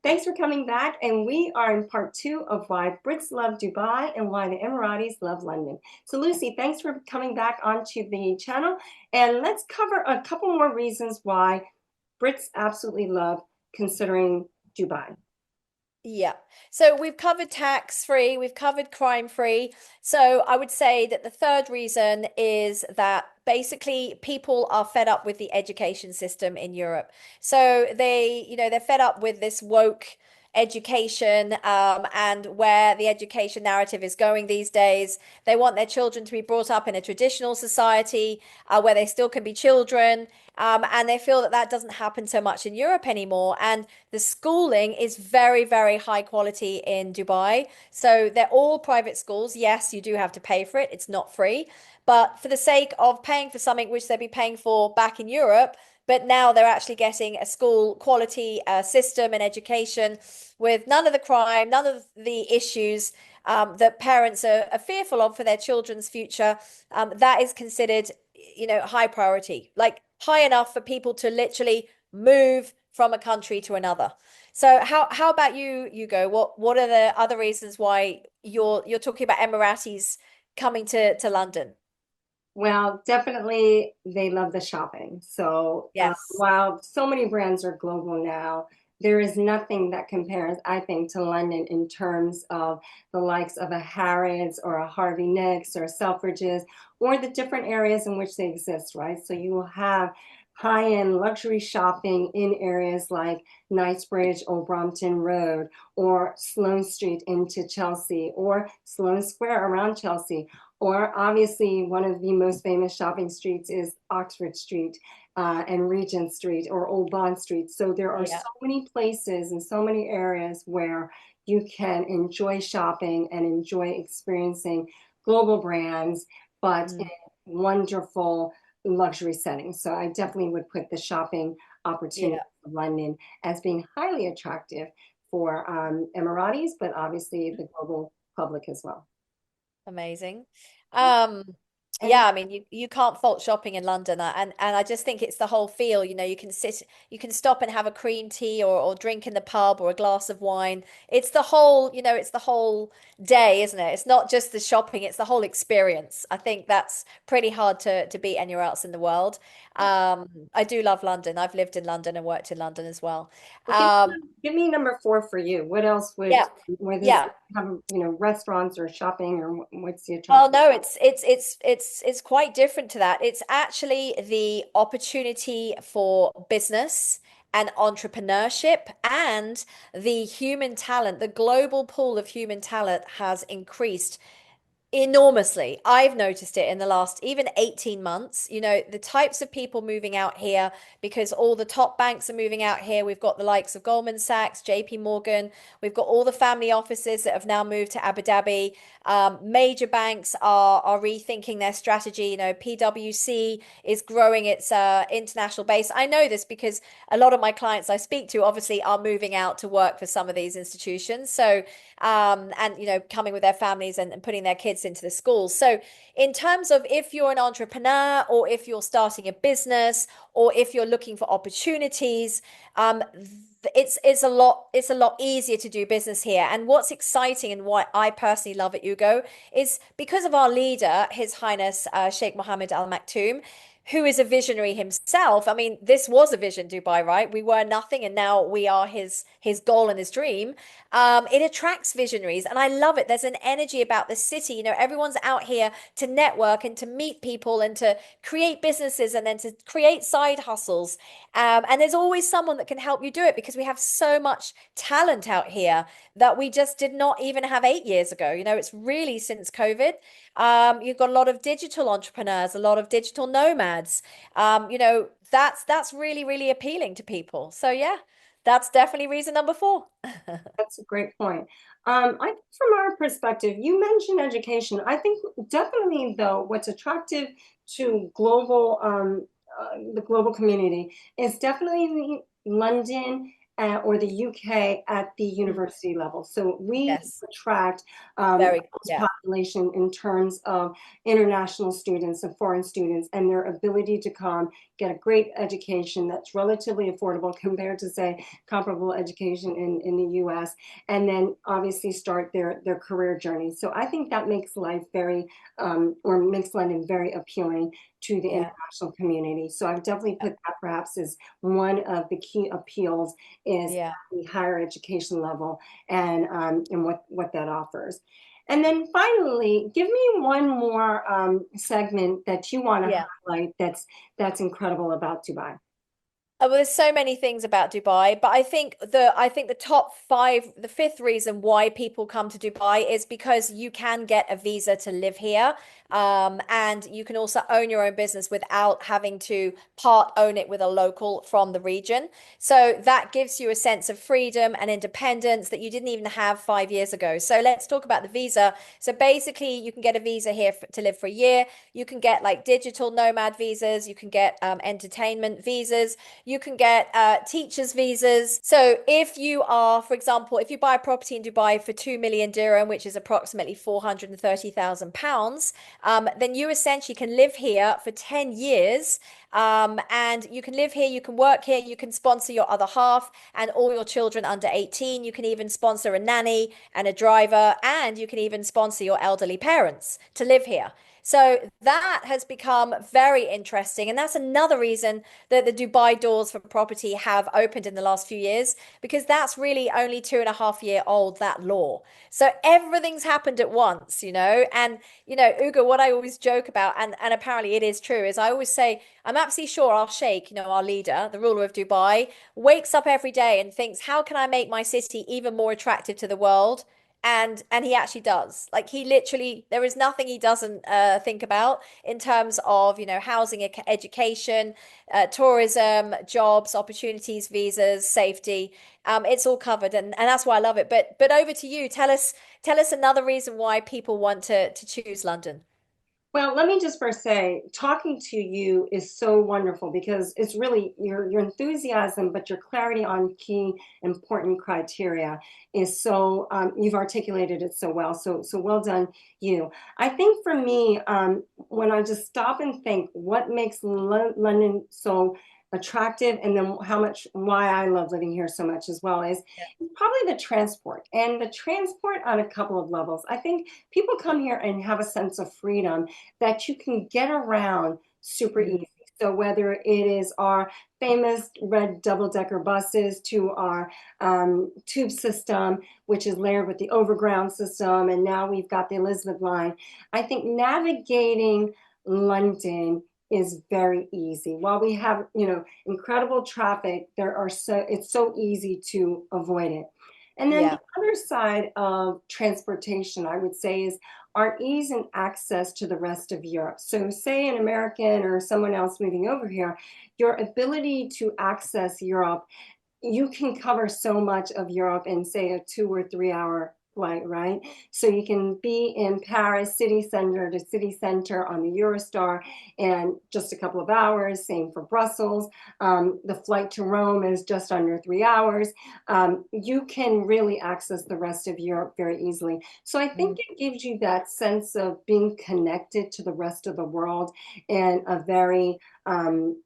Thanks for coming back. And we are in part two of why Brits love Dubai and why the Emiratis love London. So, Lucy, thanks for coming back onto the channel. And let's cover a couple more reasons why Brits absolutely love considering Dubai. Yeah. So we've covered tax free, we've covered crime free. So I would say that the third reason is that basically people are fed up with the education system in Europe. So they're fed up with this woke education and where the education narrative is going these days. They want their children to be brought up in a traditional society where they still can be children. And they feel that that doesn't happen so much in Europe anymore. And the schooling is very, very high quality in Dubai. So they're all private schools. Yes, you do have to pay for it. It's not free. But for the sake of paying for something which they'd be paying for back in Europe, but now they're actually getting a school quality system and education with none of the crime, none of the issues that parents are fearful of for their children's future. That is considered, high priority, like high enough for people to literally move from a country to another. So how about you go? What are the other reasons why you're talking about Emiratis coming to London? Well, definitely they love the shopping. So Yes. while so many brands are global now, there is nothing that compares, I think, to London in terms of the likes of a Harrods or a Harvey Nicks or Selfridges or the different areas in which they exist, right? So you will have high-end luxury shopping in areas like Knightsbridge or Brompton Road or Sloane Street into Chelsea or Sloane Square around Chelsea. Or obviously, one of the most famous shopping streets is Oxford Street and Regent Street or Old Bond Street. So there are so Yeah. many places and so many areas where you can enjoy shopping and enjoy experiencing global brands, but in Mm. wonderful luxury settings. So I definitely would put the shopping opportunity Yeah. of London as being highly attractive for Emiratis, but obviously the global public as well. Amazing. Yeah. Um, And yeah, I mean you can't fault shopping in London and I just think it's the whole feel, you can stop and have a cream tea or drink in the pub or a glass of wine. It's the whole, it's the whole day, isn't it? It's not just the shopping, it's the whole experience. I think that's pretty hard to beat anywhere else in the world. I do love London. I've lived in London and worked in London as well. well, give, Um, give me number four for you. What else would, yeah. where this Yeah. have, restaurants or shopping or what's the Well, attraction? no, it's quite different to that. It's actually the opportunity for business and entrepreneurship and the human talent. The global pool of human talent has increased enormously. I've noticed it in the last even 18 months. The types of people moving out here because all the top banks are moving out here. We've got the likes of Goldman Sachs, JP Morgan. We've got all the family offices that have now moved to Abu Dhabi. Major banks are rethinking their strategy. PwC is growing its international base. I know this because a lot of my clients I speak to obviously are moving out to work for some of these institutions. So and coming with their families and putting their kids into the schools. So in terms of if you're an entrepreneur or if you're starting a business or if you're looking for opportunities, it's a lot easier to do business here. And what's exciting and what I personally love at Ugo is because of our leader, His Highness Sheikh Mohammed Al Maktoum, who is a visionary himself. I mean, this was a vision, Dubai, right? We were nothing, and now we are his goal and his dream. It attracts visionaries, and I love it. There's an energy about the city. Everyone's out here to network and to meet people and to create businesses and then to create side hustles. And there's always someone that can help you do it because we have so much talent out here that we just did not even have 8 years ago. It's really since COVID. You've got a lot of digital entrepreneurs, a lot of digital nomads. That's really, really appealing to people. So yeah, that's definitely reason number four. That's a great point. I think from our perspective, you mentioned education. I think definitely though, what's attractive to the global community is definitely London or the UK at the Mm. university level. So we Yes, attract very, most yeah. population in terms of international students and foreign students and their ability to come get a great education that's relatively affordable compared to, say, comparable education in the US, and then obviously start their career journey. So I think that makes life very, or makes London very appealing to the Yeah. international community. So I've definitely put that perhaps as one of the key appeals is Yeah. the higher education level and what that offers. And then finally, give me one more segment that you want to Yeah. highlight that's incredible about Dubai. Well, there's so many things about Dubai, but I think the top five, the fifth reason why people come to Dubai is because you can get a visa to live here. And you can also own your own business without having to part own it with a local from the region. So that gives you a sense of freedom and independence that you didn't even have 5 years ago. So let's talk about the visa. So basically, you can get a visa here to live for a year. You can get like digital nomad visas. You can get entertainment visas. You can get teachers' visas. So if you are, for example, if you buy a property in Dubai for 2 million dirham, which is approximately £430,000, then you essentially can live here for 10 years. And you can live here, you can work here, you can sponsor your other half and all your children under 18. You can even sponsor a nanny and a driver, and you can even sponsor your elderly parents to live here. So that has become very interesting. And that's another reason that the Dubai doors for property have opened in the last few years, because that's really only 2.5 year old, that law. So everything's happened at once, you know. And, you know, Ugo, what I always joke about, and apparently it is true, is I always say, I'm absolutely sure our sheikh, you know, our leader, the ruler of Dubai, wakes up every day and thinks, how can I make my city even more attractive to the world? And he actually does. Like he literally, there is nothing he doesn't think about in terms of, you know, housing, education, tourism, jobs, opportunities, visas, safety. It's all covered, and that's why I love it. But over to you. Tell us another reason why people want to choose London. Well, let me just first say, talking to you is so wonderful because it's really your enthusiasm, but your clarity on key important criteria is so you've articulated it so well. So well done, you. I think for me, when I just stop and think, what makes London so attractive, and then how much why I love living here so much as well is probably the transport and the transport on a couple of levels. I think people come here and have a sense of freedom that you can get around super Mm, easy. So whether it is our famous red double-decker buses to our tube system, which is layered with the overground system, and now we've got the Elizabeth line, I think navigating London is very easy. While we have, you know, incredible traffic, it's so easy to avoid it. And then the yeah, other side of transportation, I would say, is our ease and access to the rest of Europe. So, say an American or someone else moving over here, your ability to access Europe, you can cover so much of Europe in, say, a 2 or 3 hour flight, right? So you can be in Paris, city center to city center on the Eurostar in just a couple of hours. Same for Brussels. The flight to Rome is just under 3 hours. You can really access the rest of Europe very easily. So I think mm, it gives you that sense of being connected to the rest of the world in a um,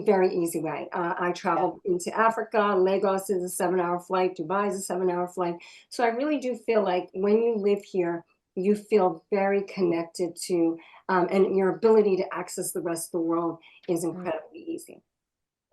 very easy way. I yeah. traveled into Africa. Lagos is a 7 hour flight. Dubai is a 7 hour flight. So I really do feel like when you live here, you feel very connected to, and your ability to access the rest of the world is Mm. incredibly easy.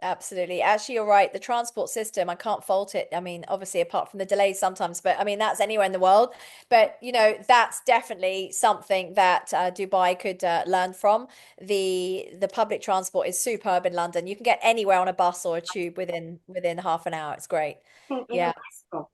Absolutely. Actually, you're right. The transport system, I can't fault it. I mean, obviously, apart from the delays sometimes, but I mean, that's anywhere in the world. But, you know, that's definitely something that Dubai could learn from. The public transport is superb in London. You can get anywhere on a bus or a tube within half an hour. It's great. Yeah. Wonderful.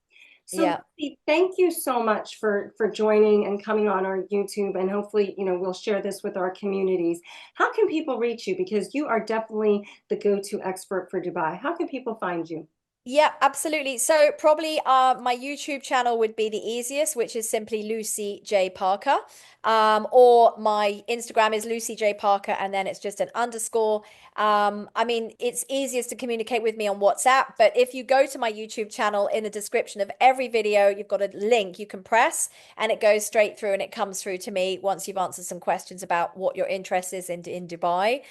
So Yeah. Lucy, thank you so much for joining and coming on our YouTube, and hopefully, you know, we'll share this with our communities. How can people reach you? Because you are definitely the go-to expert for Dubai. How can people find you? Yeah, absolutely. So probably my YouTube channel would be the easiest, which is simply Lucy J Parker. Or my Instagram is Lucy J Parker, and then it's just an underscore. I mean, it's easiest to communicate with me on WhatsApp, but if you go to my YouTube channel, in the description of every video, you've got a link you can press, and it goes straight through and it comes through to me once you've answered some questions about what your interest is in Dubai.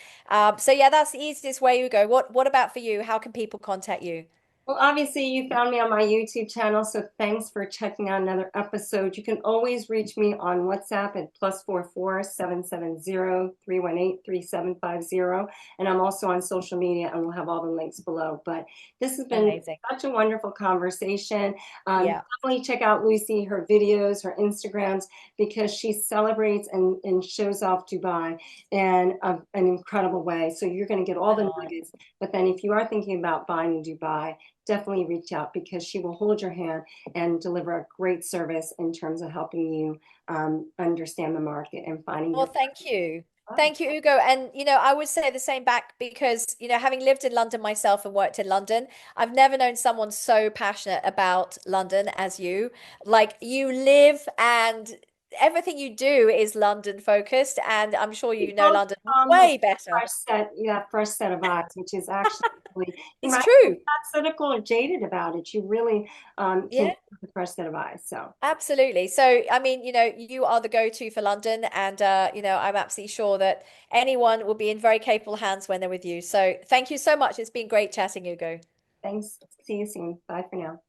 So yeah, that's the easiest way you go. What about for you? How can people contact you? Well, obviously, you found me on my YouTube channel, so thanks for checking out another episode. You can always reach me on WhatsApp at +44 770 318 3750, and I'm also on social media, and we'll have all the links below. But this has been Amazing. such a wonderful conversation. Yeah. Definitely check out Lucy, her videos, her Instagrams, because she celebrates and shows off Dubai in an incredible way. So you're going to get all the Oh, nuggets. But then if you are thinking about buying in Dubai, definitely reach out because she will hold your hand and deliver a great service in terms of helping you understand the market and finding well, your thank you. buy. Thank you, Ugo. And, I would say the same back because, having lived in London myself and worked in London, I've never known someone so passionate about London as you. Like, you live and everything you do is London focused. And I'm sure We you know both London come with way better. fresh set of eyes, which is actually really, you It's might be true. not cynical or jaded about it. You really came Yeah. with a fresh set of eyes. So Absolutely. So, I mean, you are the go-to for London, and I'm absolutely sure that anyone will be in very capable hands when they're with you. So, thank you so much. It's been great chatting, Ugo. thanks. See you soon. Bye for now.